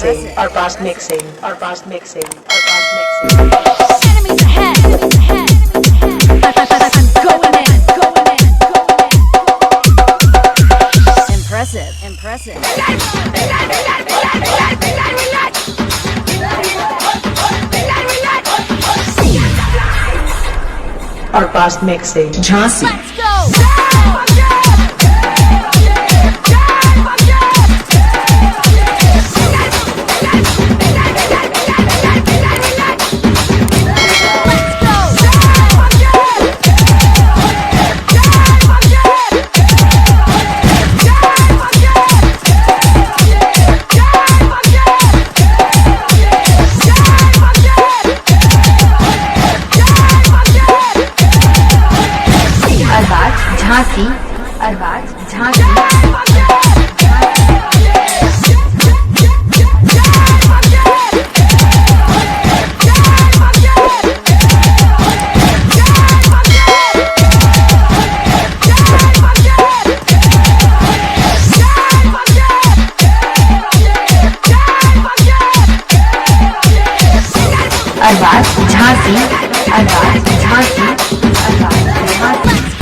mixing, our past mixing, our past mixing, our past mixing. Enemies ahead, enemies ahead, enemies ahead. I'm going in, going in, going in. Impressive, impressive. Our past mixing. Jhansi. Let's go! Jhansi Arbaaz Jhansi Arbaaz Jhansi Arbaaz Jhansi Arbaaz Jhansi